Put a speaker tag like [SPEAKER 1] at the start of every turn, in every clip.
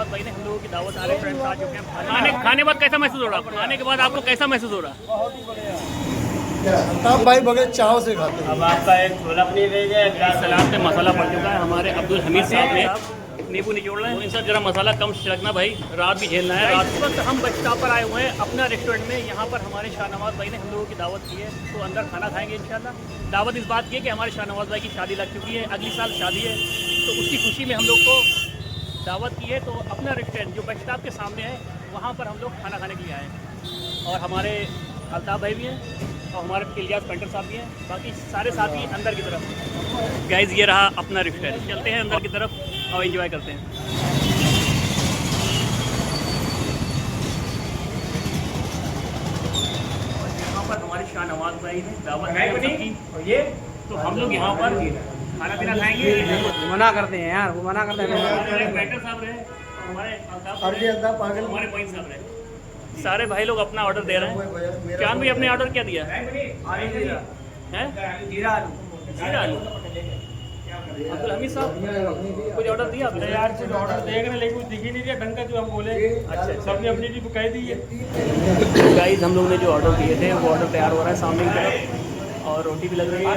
[SPEAKER 1] शाहनवाज भाई ने हम लोगों की दावत आ रहे फ्रेंड्स आ चुके हैं। खाने के बाद कैसा महसूस हो रहा है? खाने के बाद आपको कैसा महसूस हो रहा है?
[SPEAKER 2] बहुत ही बढ़िया। अल्ताफ भाई बगैर चाव से खाते हैं।
[SPEAKER 3] अब आपका एक छोला पनीर भेज है, ग्लास
[SPEAKER 1] सलाद में मसाला पड़ चुका है। हमारे अब्दुल हमीद साहब ने नींबू निचोड़ रहे हैं। इन सब जरा मसाला कम छिड़कना भाई, रात भी झेलना है। रात इस वक्त हम बस स्टॉप पर आए हुए हैं अपना रेस्टोरेंट में। यहाँ पर हमारे शाहनवाज भाई ने हम लोगों की दावत की है, तो अंदर खाना खाएंगे इंशाल्लाह। दावत इस बात की है कि हमारे शाहनवाज भाई की शादी लग चुकी है, अगली साल शादी है, तो उसकी खुशी में हम लोग को दावत की है। तो अपना रेस्टोरेंट जो बस स्टॉप के सामने है, वहाँ पर हम लोग खाना खाने के लिए आए हैं। और हमारे अल्ताफ भाई भी हैं और हमारे इलियास पेंटर साहब भी हैं, बाकी सारे साथी अंदर की तरफ। गाइस ये रहा अपना रेस्टोरेंट, चलते हैं अंदर की तरफ और एंजॉय करते हैं। यहाँ पर हमारे शाहनवाज भाई ने दावत की, ये तो हम लोग यहाँ पर खाना पीना खाएंगे।
[SPEAKER 3] मना करते हैं यार, वो मना करते हैं।
[SPEAKER 1] हमारे पेंटर साहब रहे, हमारे अल्ताफ
[SPEAKER 2] पागल
[SPEAKER 1] हमारे मोइन साहब रहे, सारे भाई लोग अपना ऑर्डर दे रहे हैं। चांद भाई अपने ऑर्डर क्या दिया है? जीरा आलू। अब्दुल हमीद साहब कुछ ऑर्डर दिया आपने?
[SPEAKER 4] यार कुछ ऑर्डर देख रहे लेकिन कुछ दिख ही नहीं दिया ढंग का जो हम बोले।
[SPEAKER 1] अच्छा
[SPEAKER 4] सबने अपनी चीज कह दी है।
[SPEAKER 1] गाइस हम लोग ने जो ऑर्डर दिए थे वो ऑर्डर तैयार हो रहा है सामने की तरफ, और रोटी भी लग रही है।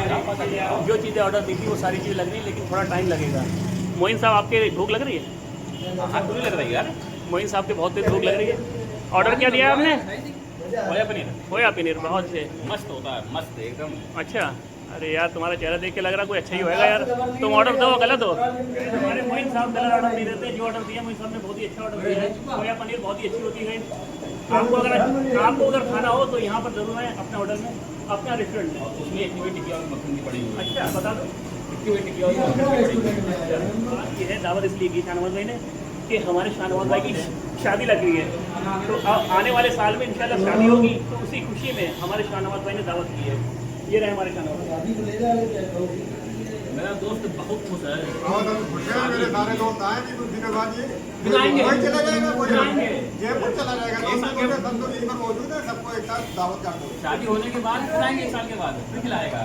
[SPEAKER 1] जो चीज़ें ऑर्डर दी थी वो सारी चीज़ें लग रही है, लेकिन थोड़ा टाइम लगेगा। मोइन साहब आपके भूख लग रही है?
[SPEAKER 3] हाँ पूरी लग रही है यार।
[SPEAKER 1] मोइन साहब के बहुत तेज भूख लग रही है। ऑर्डर क्या दिया आपने?
[SPEAKER 3] खोया पनीर
[SPEAKER 1] खोया पनीर, बहुत से
[SPEAKER 3] मस्त होता है, मस्त एकदम।
[SPEAKER 1] अच्छा। अरे यार तुम्हारा चेहरा देख के लग रहा है कोई अच्छा ही होएगा यार। तुम ऑर्डर दो, गलत हो। हमारे मोइन साहब गलत ऑर्डर नहीं देते, जो ऑर्डर दिया मोइन साहब ने बहुत ही अच्छा ऑर्डर दिया है। खोया पनीर बहुत ही अच्छी होती है। आपको अगर खाना हो तो यहाँ पर जरूर है अपने होटल में, अपना रेस्टोरेंट में।
[SPEAKER 3] उसमें एक टिक्की और मक्खन की पड़ी हुई है।
[SPEAKER 1] अच्छा बता दो।
[SPEAKER 3] टिक्की और मक्खन की पड़ी हुई है।
[SPEAKER 1] ये है दावत इसलिए की शाहनवाज भाई ने कि हमारे शाहनवाज भाई की शादी लग गई है, तो अब आने वाले साल में इंशाल्लाह शादी होगी, तो उसी खुशी में हमारे शाहनवाज भाई ने दावत की है। ये रहे हमारे शाहनवाज।
[SPEAKER 3] मेरा दोस्त बहुत खुश है।
[SPEAKER 5] बहुत खुश है, मेरे सारे दोस्त आए थे कुछ दिनों बाद। ये
[SPEAKER 3] बुलाएंगे।
[SPEAKER 5] कोई चला जाएगा, कोई
[SPEAKER 3] बुलाएंगे।
[SPEAKER 5] जयपुर चला जाएगा। संतोष जी पर मौजूद है, सबको एक साथ दावत कर दो।
[SPEAKER 3] शादी होने के बाद खिलाएंगे, एक साल के बाद फिर खिलाएगा।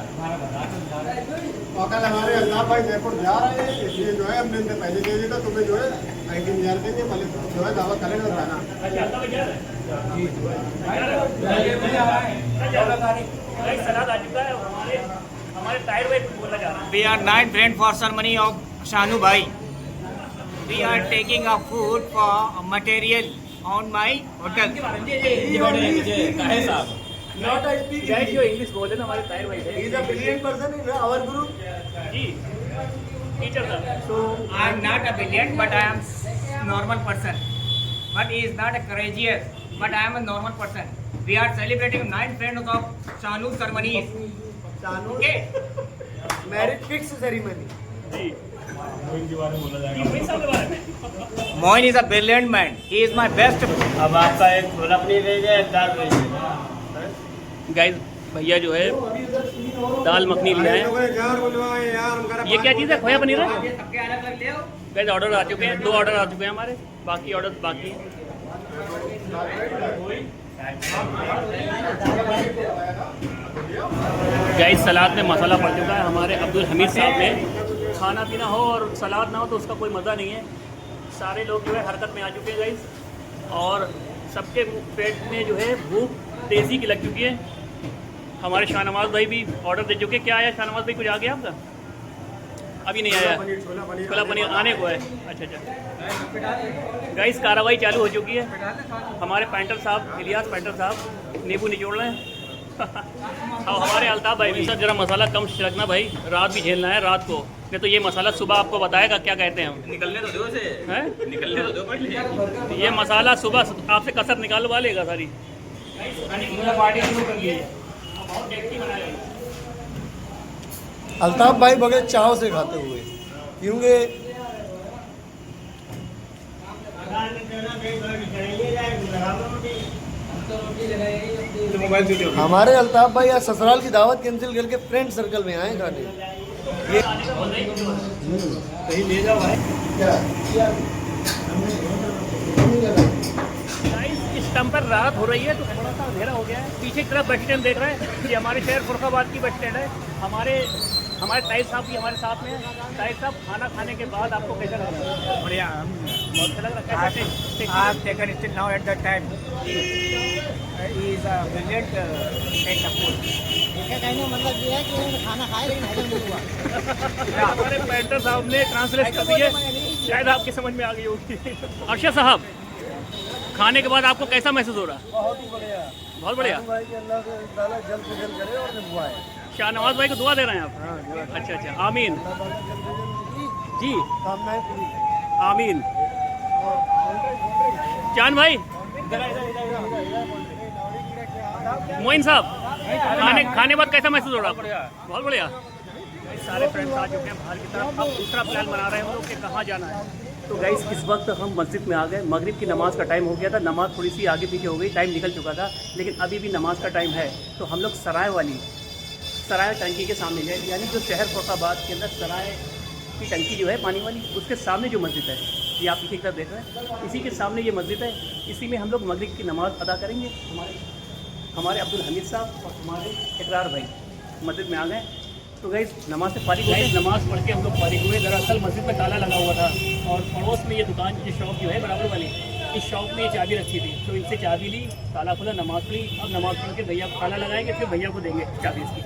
[SPEAKER 5] और कल हमारे अल्ताफ भाई जयपुर जा रहे हैं, इसलिए जो है हमने इनसे पहले दे दिया था। तुम्हें जो है एक दिन यार देंगे, पहले जो है दावत करेंगे और खाना।
[SPEAKER 1] सलाद आ चुका है। हमारे टायर भाई कुछ बोलना चाह रहे हैं।
[SPEAKER 3] We are 9 friends for ceremony of Shanu Bhai. We are taking a food for material on my hotel.
[SPEAKER 2] Not I speak
[SPEAKER 1] guys जो इंग्लिश बोले ना हमारे टायर भाई
[SPEAKER 2] He is a brilliant person in our group.
[SPEAKER 1] जी teacher था।
[SPEAKER 3] So I am not a brilliant, but I am normal person. But he is not a courageous, but I am a normal person. We are celebrating 9 friends of Shanu ceremonies.
[SPEAKER 2] Shanu
[SPEAKER 3] Okay.
[SPEAKER 2] marriage fix ceremony.
[SPEAKER 1] जी मोइन साहब के बारे में।
[SPEAKER 3] Moin is a brilliant man. He is my best. अब आपका एक छोला पनीर भेज है, दाल भेज है।
[SPEAKER 1] गाइस भैया जो है दाल मखनी ले आए। ये क्या चीज़ है? खोया पनीर है।
[SPEAKER 3] सबके अलग अलग ले आओ।
[SPEAKER 1] गाइस ऑर्डर आ चुके हैं, 2 ऑर्डर आ चुके हैं हमारे, बाकी ऑर्डर बाकी हैं। गाइस सलाद में मसाला पड़ चुका है। हमारे अब्दुल हमीद साहब ने खाना पीना हो और सलाद ना हो तो उसका कोई मज़ा नहीं है। सारे लोग जो है हरकत में आ चुके हैं गाइस, और सबके पेट में जो है भूख तेज़ी की लग चुकी है। हमारे शाहनवाज भाई भी ऑर्डर दे चुके। क्या आया शाहनवाज भाई, कुछ आ गया आपका? अभी नहीं आया, छोला पनीर आने को है। अच्छा अच्छा गाइस कार्रवाई चालू हो चुकी है। हमारे पेंटर साहब, इलियास पेंटर साहब नींबू निचोड़ रहे हैं। और हमारे अल्ताफ भाई भी, सर जरा मसाला कम छिड़कना भाई, रात भी झेलना है रात को, नहीं तो ये मसाला सुबह आपको बताएगा क्या कहते हैं हम।
[SPEAKER 3] निकलने तो दो से,
[SPEAKER 1] हैं?
[SPEAKER 3] निकलने तो दो पहले।
[SPEAKER 1] ये मसाला सुबह आपसे कसर निकालवा लेगा सारी।
[SPEAKER 3] पार्टी शुरू कर ली।
[SPEAKER 2] अल्ताफ भाई बगैर चाव से खाते हुए, क्योंकि हमारे अल्ताफ भाई आज ससुराल की दावत कैंसिल करके फ्रेंड सर्कल में आए खाने। ये
[SPEAKER 1] कहीं ले जाओ भाई। इस टाइम पर रात हो रही है तो थोड़ा सा अंधेरा हो गया है। पीछे की तरफ बस स्टैंड देख रहे हैं, ये हमारे शहर फुर्खाबाद की बस स्टैंड है। हमारे हमारे ताहिर साहब भी हमारे साथ में हैं। ताहिर साहब, खाना खाने के बाद आपको कैसा लग रहा है?
[SPEAKER 3] बढ़िया
[SPEAKER 1] बहुत अच्छा लग रहा है। कैसे
[SPEAKER 3] I've taken still now at that time. He is a brilliant take the food.
[SPEAKER 6] इसका कहने का मतलब ये है कि उन्होंने खाना खाया लेकिन हजम नहीं हुआ।
[SPEAKER 1] हमारे पेंटर साहब ने ट्रांसलेट कर दिए, शायद आपकी समझ में आ गई होगी। अर्शद साहब, खाने के बाद आपको कैसा महसूस हो रहा है?
[SPEAKER 2] बहुत ही बढ़िया।
[SPEAKER 1] बहुत बढ़िया।
[SPEAKER 2] भाई कि अल्लाह ताला जल्द से जल्द करे और निभाए।
[SPEAKER 1] शाहनवाज भाई को दुआ दे रहे हैं आप? अच्छा अच्छा, आमीन जी,
[SPEAKER 2] कामनाएं पूरी।
[SPEAKER 1] आमीन। चांद भाई, मोइन साहब, खाने बाद कैसा महसूस हो रहा है? बहुत बढ़िया। सारे फ्रेंड्स आ चुके हैं बाहर की तरफ। अब दूसरा प्लान बना रहे हैं हम लोग कि कहाँ जाना है। तो गाइस, इस वक्त हम मस्जिद में आ गए। मगरिब की नमाज़ का टाइम हो गया था, नमाज़ थोड़ी सी आगे पीछे हो गई, टाइम निकल चुका था, लेकिन अभी भी नमाज़ का टाइम है। तो हम लोग सराय टंकी के सामने है, यानी जो शहर फैसलाबाद के अंदर सराय की टंकी जो है पानी वाली, उसके सामने जो मस्जिद है, ये आप पीछे की तरफ देख रहे हैं, इसी के सामने ये मस्जिद है। इसी में हम लोग मगरिब की नमाज़ अदा करेंगे। हमारे अब्दुल हमीद साहब और हमारे इकरार भाई मस्जिद में आ गए। तो गाइस, नमाज से फारिग हुए, नमाज़ पढ़ के हम लोग फारिग हुए। दरअसल मस्जिद में ताला लगा हुआ था और पड़ोस में ये दुकान, ये शॉप जो है बराबर वाली, इस शॉप में ये चाबी रखी थी, तो इनसे चाबी ली, ताला खुला, नमाज़ पढ़ी। अब नमाज़ पढ़ के भैया को ताला लगाएंगे, फिर भैया को देंगे चाबी इसकी।